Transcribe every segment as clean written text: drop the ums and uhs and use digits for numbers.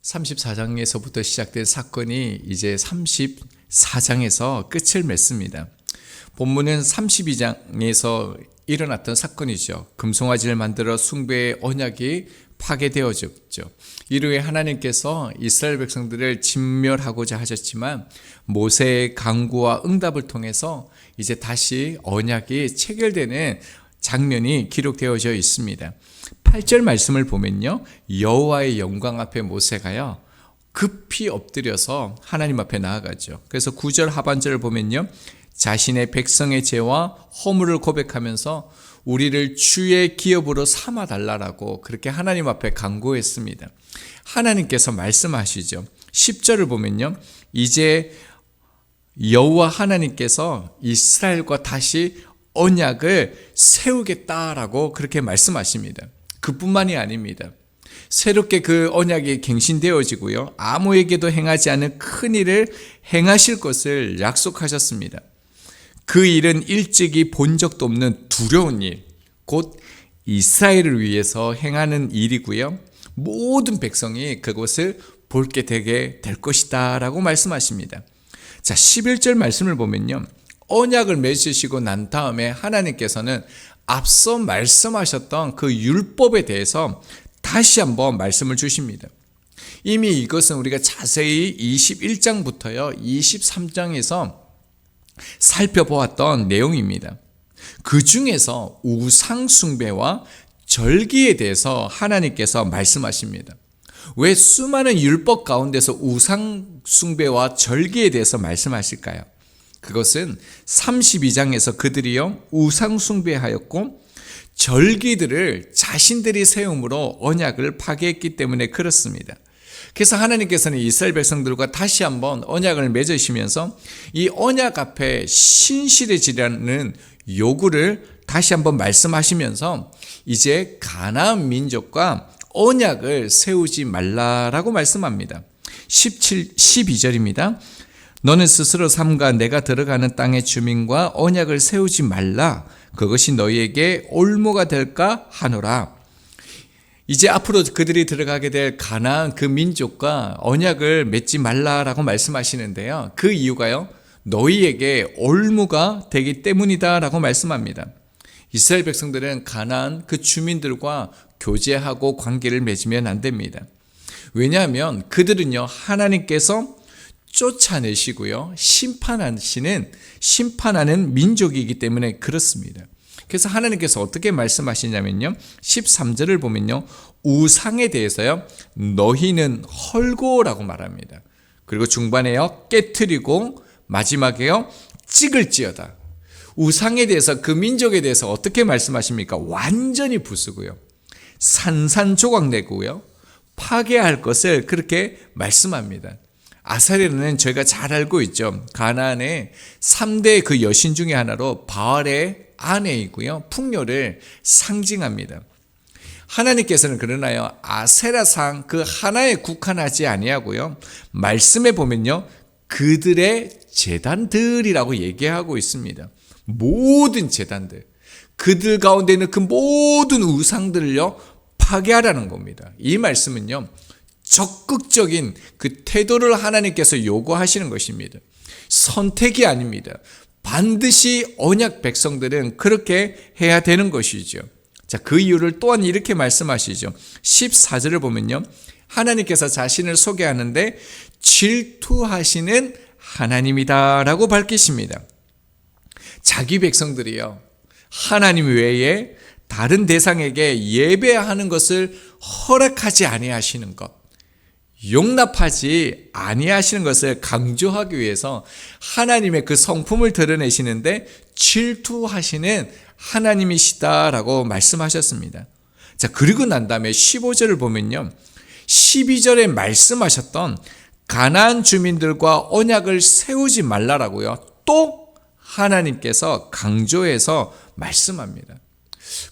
34장에서부터 시작된 사건이 이제 34장에서 끝을 맺습니다. 본문은 32장에서 일어났던 사건이죠. 금송아지를 만들어 숭배의 언약이 파괴되어졌죠. 이후에 하나님께서 이스라엘 백성들을 진멸하고자 하셨지만 모세의 강구와 응답을 통해서 이제 다시 언약이 체결되는 장면이 기록되어져 있습니다. 8절 말씀을 보면요, 여호와의 영광 앞에 모세가요 급히 엎드려서 하나님 앞에 나아가죠. 그래서 9절 하반절을 보면요, 자신의 백성의 죄와 허물을 고백하면서 우리를 주의 기업으로 삼아달라고 그렇게 하나님 앞에 간구했습니다. 하나님께서 말씀하시죠. 10절을 보면요, 이제 여호와 하나님께서 이스라엘과 다시 언약을 세우겠다라고 그렇게 말씀하십니다. 그뿐만이 아닙니다. 새롭게 그 언약이 갱신되어지고요, 아무에게도 행하지 않은 큰 일을 행하실 것을 약속하셨습니다. 그 일은 일찍이 본 적도 없는 두려운 일, 곧 이스라엘을 위해서 행하는 일이고요, 모든 백성이 그것을 볼게 되게 될 것이다 라고 말씀하십니다. 자, 11절 말씀을 보면요, 언약을 맺으시고 난 다음에 하나님께서는 앞서 말씀하셨던 그 율법에 대해서 다시 한번 말씀을 주십니다. 이미 이것은 우리가 자세히 21장부터요 23장에서 살펴보았던 내용입니다. 그 중에서 우상 숭배와 절기에 대해서 하나님께서 말씀하십니다. 왜 수많은 율법 가운데서 우상 숭배와 절기에 대해서 말씀하실까요? 그것은 32장에서 그들이요 우상 숭배하였고 절기들을 자신들이 세움으로 언약을 파괴했기 때문에 그렇습니다. 그래서 하나님께서는 이스라엘 백성들과 다시 한번 언약을 맺으시면서 이 언약 앞에 신실해지라는 요구를 다시 한번 말씀하시면서 이제 가나안 민족과 언약을 세우지 말라라고 말씀합니다. 12절입니다. 너는 스스로 삼가 내가 들어가는 땅의 주민과 언약을 세우지 말라. 그것이 너희에게 올무가 될까 하노라. 이제 앞으로 그들이 들어가게 될 가나안 그 민족과 언약을 맺지 말라라고 말씀하시는데요, 그 이유가요, 너희에게 올무가 되기 때문이다라고 말씀합니다. 이스라엘 백성들은 가나안 그 주민들과 교제하고 관계를 맺으면 안 됩니다. 왜냐하면 그들은요 하나님께서 쫓아내시고요 심판하는 민족이기 때문에 그렇습니다. 그래서 하나님께서 어떻게 말씀하시냐면요, 13절을 보면요, 우상에 대해서요 너희는 헐고라고 말합니다. 그리고 중반에요 깨트리고 마지막에요 찍을지어다. 우상에 대해서, 그 민족에 대해서 어떻게 말씀하십니까? 완전히 부수고요, 산산조각 내고요, 파괴할 것을 그렇게 말씀합니다. 아사리는 저희가 잘 알고 있죠. 가나안의 3대 그 여신 중에 하나로 바알의 아내이고요, 풍요를 상징합니다. 하나님께서는 그러나요 아세라상 그 하나에 국한하지 아니하고요, 말씀에 보면요 그들의 제단들이라고 얘기하고 있습니다. 모든 제단들, 그들 가운데 있는 그 모든 우상들을요 파괴하라는 겁니다. 이 말씀은요 적극적인 그 태도를 하나님께서 요구하시는 것입니다. 선택이 아닙니다. 반드시 언약 백성들은 그렇게 해야 되는 것이죠. 자, 그 이유를 또한 이렇게 말씀하시죠. 14절을 보면요, 하나님께서 자신을 소개하는데 질투하시는 하나님이다라고 밝히십니다. 자기 백성들이요 하나님 외에 다른 대상에게 예배하는 것을 허락하지 아니하시는 것, 용납하지 아니하시는 것을 강조하기 위해서 하나님의 그 성품을 드러내시는데 질투하시는 하나님이시다라고 말씀하셨습니다. 자, 그리고 난 다음에 15절을 보면요, 12절에 말씀하셨던 가나안 주민들과 언약을 세우지 말라라고요 또 하나님께서 강조해서 말씀합니다.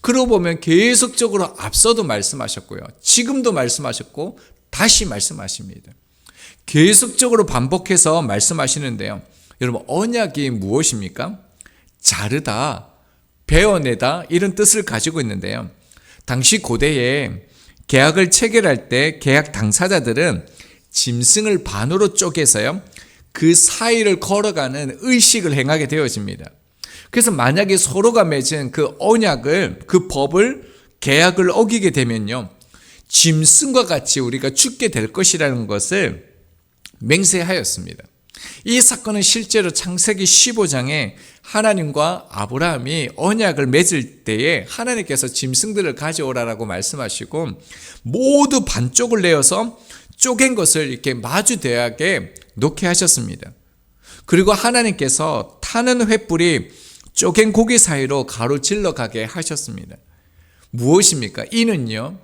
그러고 보면 계속적으로 앞서도 말씀하셨고요, 지금도 말씀하셨고 다시 말씀하십니다. 계속적으로 반복해서 말씀하시는데요, 여러분 언약이 무엇입니까? 자르다, 베어내다 이런 뜻을 가지고 있는데요, 당시 고대에 계약을 체결할 때 계약 당사자들은 짐승을 반으로 쪼개서요, 그 사이를 걸어가는 의식을 행하게 되어집니다. 그래서 만약에 서로가 맺은 그 언약을, 그 법을, 계약을 어기게 되면요, 짐승과 같이 우리가 죽게 될 것이라는 것을 맹세하였습니다. 이 사건은 실제로 창세기 15장에 하나님과 아브라함이 언약을 맺을 때에 하나님께서 짐승들을 가져오라라고 말씀하시고 모두 반쪽을 내어서 쪼갠 것을 이렇게 마주대하게 놓게 하셨습니다. 그리고 하나님께서 타는 횃불이 쪼갠 고기 사이로 가로질러 가게 하셨습니다. 무엇입니까? 이는요,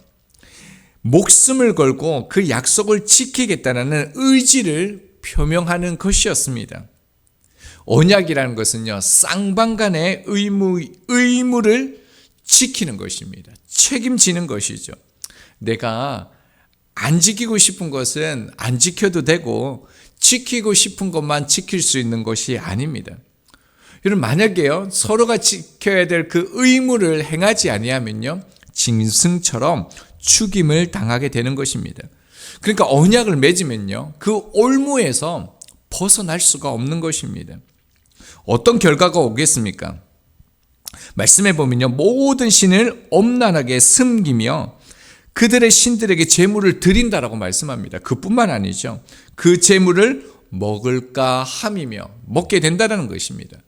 목숨을 걸고 그 약속을 지키겠다는 의지를 표명하는 것이었습니다. 언약이라는 것은요, 쌍방간의 의무를 지키는 것입니다. 책임지는 것이죠. 내가 안 지키고 싶은 것은 안 지켜도 되고 지키고 싶은 것만 지킬 수 있는 것이 아닙니다. 여러분, 만약에요, 서로가 지켜야 될 그 의무를 행하지 아니하면요, 짐승처럼 죽임을 당하게 되는 것입니다. 그러니까 언약을 맺으면요, 그 올무에서 벗어날 수가 없는 것입니다. 어떤 결과가 오겠습니까? 말씀해 보면요, 모든 신을 엄란하게 섬기며 그들의 신들에게 제물을 드린다라고 말씀합니다. 그뿐만 아니죠. 그 제물을 먹을까 함이며 먹게 된다는 것입니다.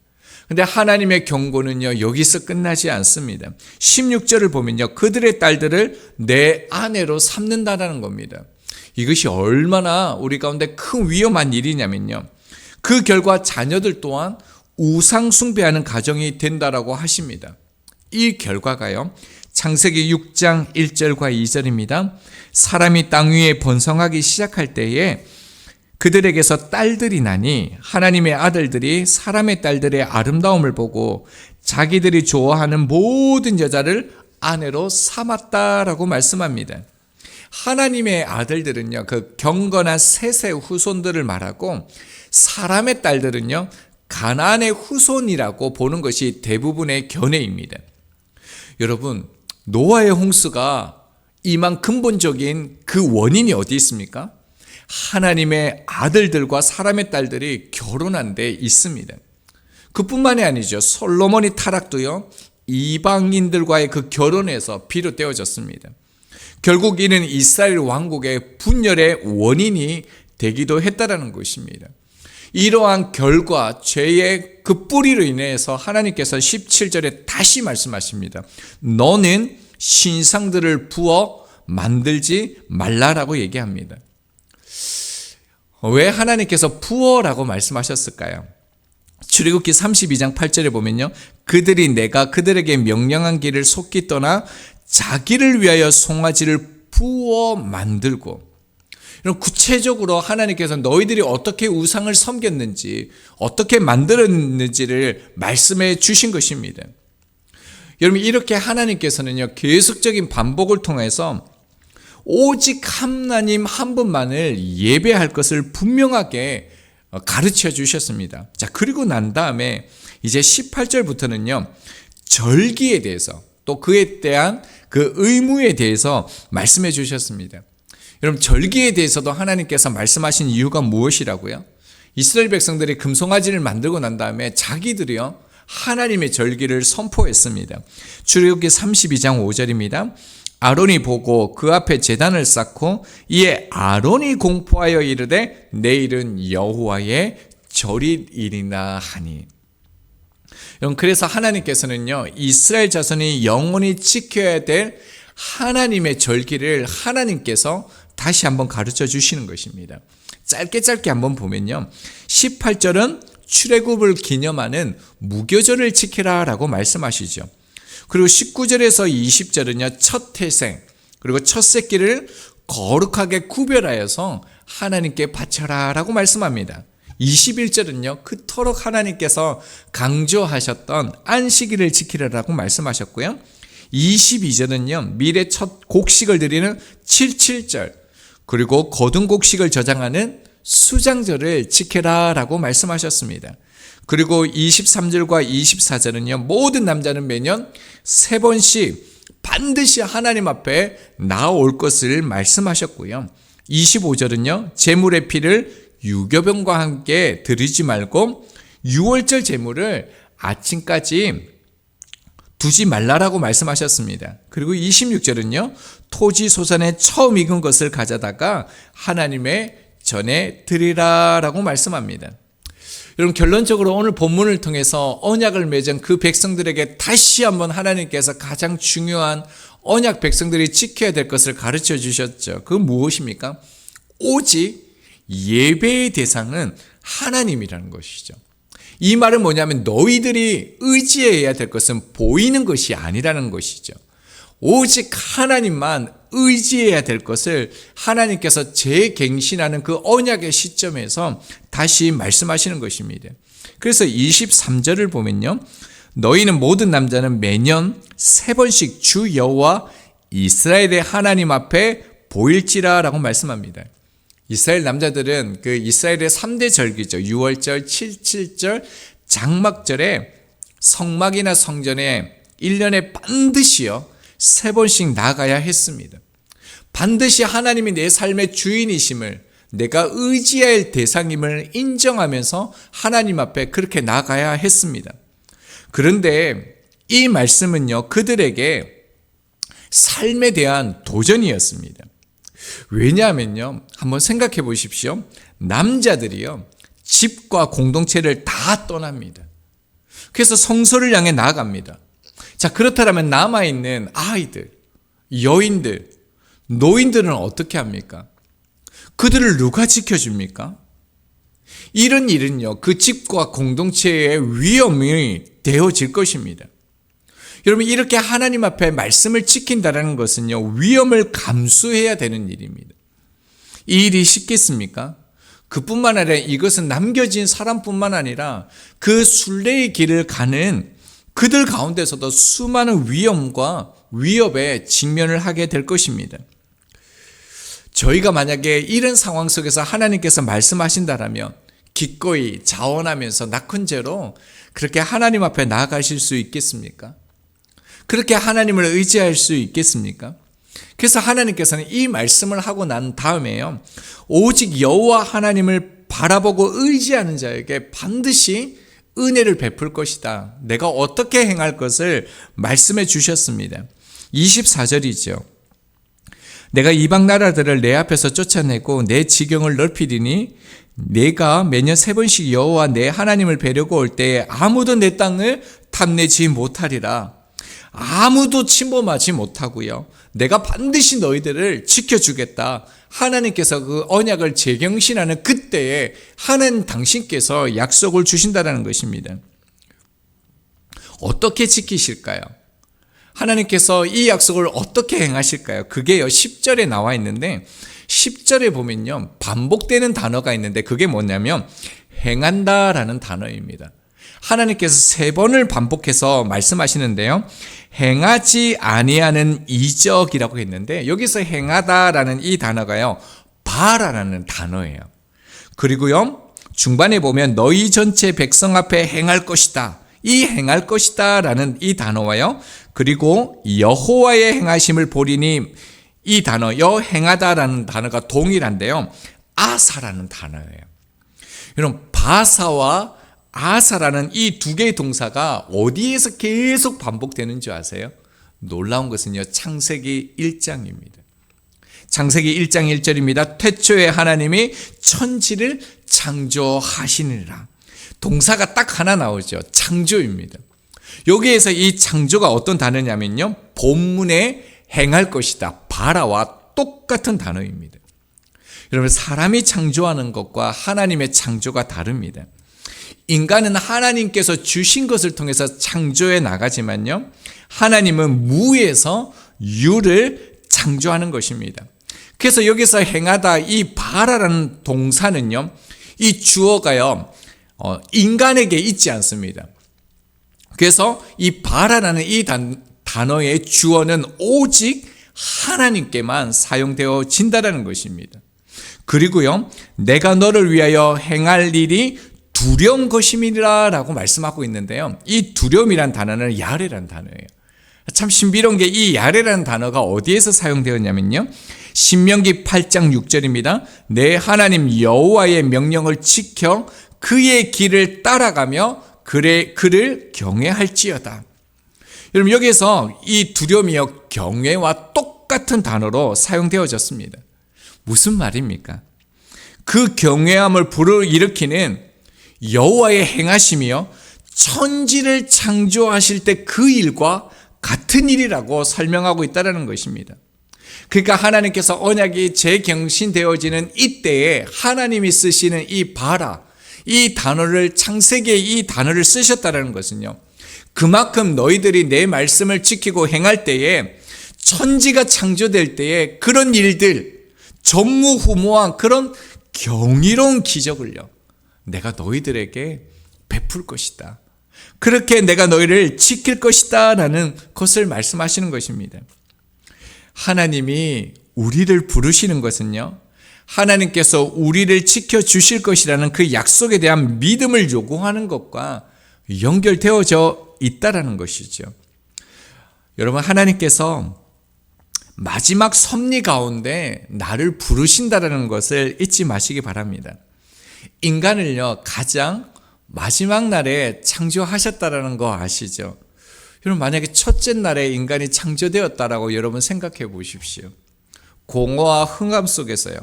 근데 하나님의 경고는요, 여기서 끝나지 않습니다. 16절을 보면요, 그들의 딸들을 내 아내로 삼는다라는 겁니다. 이것이 얼마나 우리 가운데 큰 위험한 일이냐면요, 그 결과 자녀들 또한 우상 숭배하는 가정이 된다라고 하십니다. 이 결과가요, 창세기 6장 1절과 2절입니다. 사람이 땅 위에 번성하기 시작할 때에 그들에게서 딸들이 나니 하나님의 아들들이 사람의 딸들의 아름다움을 보고 자기들이 좋아하는 모든 여자를 아내로 삼았다라고 말씀합니다. 하나님의 아들들은요, 그 경건한 셋의 후손들을 말하고 사람의 딸들은요, 가나안의 후손이라고 보는 것이 대부분의 견해입니다. 여러분, 노아의 홍수가 임한 근본적인 그 원인이 어디 있습니까? 하나님의 아들들과 사람의 딸들이 결혼한 데 있습니다. 그뿐만이 아니죠. 솔로몬의 타락도요, 이방인들과의 그 결혼에서 비롯되어졌습니다. 결국 이는 이스라엘 왕국의 분열의 원인이 되기도 했다라는 것입니다. 이러한 결과, 죄의 그 뿌리로 인해서 하나님께서 17절에 다시 말씀하십니다. 너는 신상들을 부어 만들지 말라라고 얘기합니다. 왜 하나님께서 부어라고 말씀하셨을까요? 출애굽기 32장 8절에 보면요, 그들이 내가 그들에게 명령한 길을 속기 떠나 자기를 위하여 송아지를 부어 만들고, 이런 구체적으로 하나님께서 너희들이 어떻게 우상을 섬겼는지, 어떻게 만들었는지를 말씀해 주신 것입니다. 여러분, 이렇게 하나님께서는요, 계속적인 반복을 통해서 오직 하나님 한 분만을 예배할 것을 분명하게 가르쳐 주셨습니다. 자, 그리고 난 다음에 이제 18절부터는요, 절기에 대해서 또 그에 대한 그 의무에 대해서 말씀해 주셨습니다. 여러분, 절기에 대해서도 하나님께서 말씀하신 이유가 무엇이라고요? 이스라엘 백성들이 금송아지를 만들고 난 다음에 자기들이요, 하나님의 절기를 선포했습니다. 출애굽기 32장 5절입니다. 아론이 보고 그 앞에 제단을 쌓고 이에 아론이 공포하여 이르되 내일은 여호와의 절일이니라 하니. 여러분, 그래서 하나님께서는요, 이스라엘 자손이 영원히 지켜야 될 하나님의 절기를 하나님께서 다시 한번 가르쳐 주시는 것입니다. 짧게 한번 보면요, 18절은 출애굽을 기념하는 무교절을 지키라 라고 말씀하시죠. 그리고 19절에서 20절은요, 첫 태생, 그리고 첫 새끼를 거룩하게 구별하여서 하나님께 바쳐라 라고 말씀합니다. 21절은요, 그토록 하나님께서 강조하셨던 안식일을 지키라라고 말씀하셨고요. 22절은요, 미래 첫 곡식을 드리는 77절, 그리고 거둔 곡식을 저장하는 수장절을 지켜라 라고 말씀하셨습니다. 그리고 23절과 24절은요, 모든 남자는 매년 3번씩 반드시 하나님 앞에 나올 것을 말씀하셨고요. 25절은요. 제물의 피를 유교병과 함께 드리지 말고 유월절 제물을 아침까지 두지 말라라고 말씀하셨습니다. 그리고 26절은요. 토지 소산에 처음 익은 것을 가져다가 하나님의 전에 드리라라고 말씀합니다. 여러분, 결론적으로 오늘 본문을 통해서 언약을 맺은 그 백성들에게 다시 한번 하나님께서 가장 중요한 언약 백성들이 지켜야 될 것을 가르쳐 주셨죠. 그건 무엇입니까? 오직 예배의 대상은 하나님이라는 것이죠. 이 말은 뭐냐면 너희들이 의지해야 될 것은 보이는 것이 아니라는 것이죠. 오직 하나님만 의지해야 될 것을 하나님께서 재갱신하는 그 언약의 시점에서 다시 말씀하시는 것입니다. 그래서 23절을 보면요. 너희는 모든 남자는 매년 3번씩 주 여호와 이스라엘의 하나님 앞에 보일지라 라고 말씀합니다. 이스라엘 남자들은 그 이스라엘의 3대 절기죠. 유월절, 칠칠절, 장막절에 성막이나 성전에 1년에 반드시요 3번씩 나가야 했습니다. 반드시 하나님이 내 삶의 주인이심을, 내가 의지해야 할 대상임을 인정하면서 하나님 앞에 그렇게 나가야 했습니다. 그런데 이 말씀은요, 그들에게 삶에 대한 도전이었습니다. 왜냐하면요, 한번 생각해 보십시오. 남자들이요, 집과 공동체를 다 떠납니다. 그래서 성소를 향해 나아갑니다. 자, 그렇다면 남아있는 아이들, 여인들, 노인들은 어떻게 합니까? 그들을 누가 지켜줍니까? 이런 일은요, 그 집과 공동체의 위험이 되어질 것입니다. 여러분, 이렇게 하나님 앞에 말씀을 지킨다는 것은요, 위험을 감수해야 되는 일입니다. 이 일이 쉽겠습니까? 그뿐만 아니라 이것은 남겨진 사람뿐만 아니라 그 순례의 길을 가는 그들 가운데서도 수많은 위험과 위협에 직면을 하게 될 것입니다. 저희가 만약에 이런 상황 속에서 하나님께서 말씀하신다라면 기꺼이 자원하면서 낙헌제로 그렇게 하나님 앞에 나아가실 수 있겠습니까? 그렇게 하나님을 의지할 수 있겠습니까? 그래서 하나님께서는 이 말씀을 하고 난 다음에요, 오직 여호와 하나님을 바라보고 의지하는 자에게 반드시 은혜를 베풀 것이다. 내가 어떻게 행할 것을 말씀해 주셨습니다. 24절이죠. 내가 이방 나라들을 내 앞에서 쫓아내고 내 지경을 넓히리니 내가 매년 3번씩 여호와 내 하나님을 뵈려고 올 때에 아무도 내 땅을 탐내지 못하리라. 아무도 침범하지 못하고요. 내가 반드시 너희들을 지켜주겠다. 하나님께서 그 언약을 재경신하는 그때에 하나님 당신께서 약속을 주신다는 것입니다. 어떻게 지키실까요? 하나님께서 이 약속을 어떻게 행하실까요? 그게요, 10절에 나와 있는데 10절에 보면요, 반복되는 단어가 있는데 그게 뭐냐면 행한다라는 단어입니다. 하나님께서 3번을 반복해서 말씀하시는데요, 행하지 아니하는 이적이라고 했는데 여기서 행하다라는 이 단어가요, 바라라는 단어예요. 그리고요, 중반에 보면 너희 전체 백성 앞에 행할 것이다, 이 행할 것이다 라는 이 단어와요, 그리고 여호와의 행하심을 보리니 이 단어, 행하다라는 단어가 동일한데요, 아사라는 단어예요. 여러분, 바사와 아사라는 이 두 개의 동사가 어디에서 계속 반복되는 줄 아세요? 놀라운 것은요, 창세기 1장입니다. 창세기 1장 1절입니다. 태초에 하나님이 천지를 창조하시니라. 동사가 딱 하나 나오죠. 창조입니다. 여기에서 이 창조가 어떤 단어냐면요, 본문에 행할 것이다, 바라와 똑같은 단어입니다. 여러분, 사람이 창조하는 것과 하나님의 창조가 다릅니다. 인간은 하나님께서 주신 것을 통해서 창조해 나가지만요, 하나님은 무에서 유를 창조하는 것입니다. 그래서 여기서 행하다, 이 바라라는 동사는요, 이 주어가요, 인간에게 있지 않습니다. 그래서 이 바라라는 이 단어의 주어는 오직 하나님께만 사용되어진다는 것입니다. 그리고요, 내가 너를 위하여 행할 일이 두려운 것임이라 라고 말씀하고 있는데요, 이 두려움이란 단어는 야레라는 단어예요. 참 신비로운 게 이 야레라는 단어가 어디에서 사용되었냐면요, 신명기 8장 6절입니다. 내 하나님 여호와의 명령을 지켜 그의 길을 따라가며 그를 경외할지어다. 여러분, 여기서 이 두려움이요, 경외와 똑같은 단어로 사용되어졌습니다. 무슨 말입니까? 그 경외함을 불러일으키는 여호와의 행하심이요, 천지를 창조하실 때 그 일과 같은 일이라고 설명하고 있다는 것입니다. 그러니까 하나님께서 언약이 재경신되어지는 이때에 하나님이 쓰시는 이 바라, 이 단어를, 창세기에 이 단어를 쓰셨다는 것은요, 그만큼 너희들이 내 말씀을 지키고 행할 때에, 천지가 창조될 때에 그런 일들, 전무후무한 그런 경이로운 기적을요, 내가 너희들에게 베풀 것이다. 그렇게 내가 너희를 지킬 것이다 라는 것을 말씀하시는 것입니다. 하나님이 우리를 부르시는 것은요, 하나님께서 우리를 지켜주실 것이라는 그 약속에 대한 믿음을 요구하는 것과 연결되어져 있다라는 것이죠. 여러분, 하나님께서 마지막 섭리 가운데 나를 부르신다라는 것을 잊지 마시기 바랍니다. 인간을요, 가장 마지막 날에 창조하셨다라는 거 아시죠? 여러분, 만약에 첫째 날에 인간이 창조되었다라고 여러분 생각해 보십시오. 공허와 흥함 속에서요,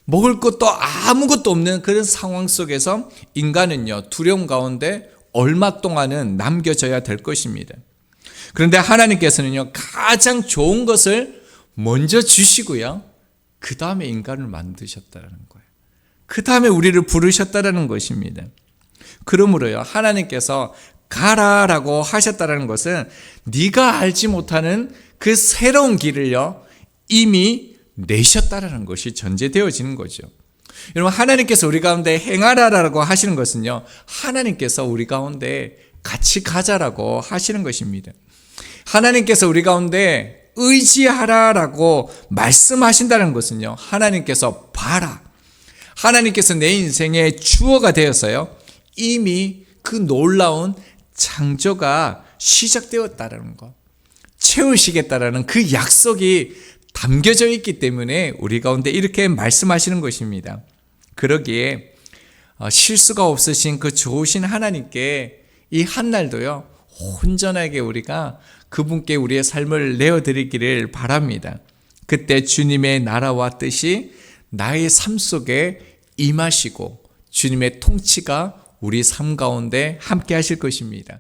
먹을 것도 아무것도 없는 그런 상황 속에서 인간은요, 두려움 가운데 얼마 동안은 남겨져야 될 것입니다. 그런데 하나님께서는요, 가장 좋은 것을 먼저 주시고요, 그 다음에 인간을 만드셨다는 거예요. 그 다음에 우리를 부르셨다는 것입니다. 그러므로요, 하나님께서 가라라고 하셨다는 것은 네가 알지 못하는 그 새로운 길을요, 이미 내셨다라는 것이 전제되어지는 거죠. 여러분, 하나님께서 우리 가운데 행하라라고 하시는 것은요, 하나님께서 우리 가운데 같이 가자라고 하시는 것입니다. 하나님께서 우리 가운데 의지하라라고 말씀하신다는 것은요, 하나님께서 봐라, 하나님께서 내 인생의 주어가 되어서요, 이미 그 놀라운 창조가 시작되었다는 것, 채우시겠다라는 그 약속이 담겨져 있기 때문에 우리 가운데 이렇게 말씀하시는 것입니다. 그러기에 실수가 없으신 그 좋으신 하나님께 이 한날도요, 온전하게 우리가 그분께 우리의 삶을 내어드리기를 바랍니다. 그때 주님의 나라와 뜻이 나의 삶 속에 임하시고 주님의 통치가 우리 삶 가운데 함께 하실 것입니다.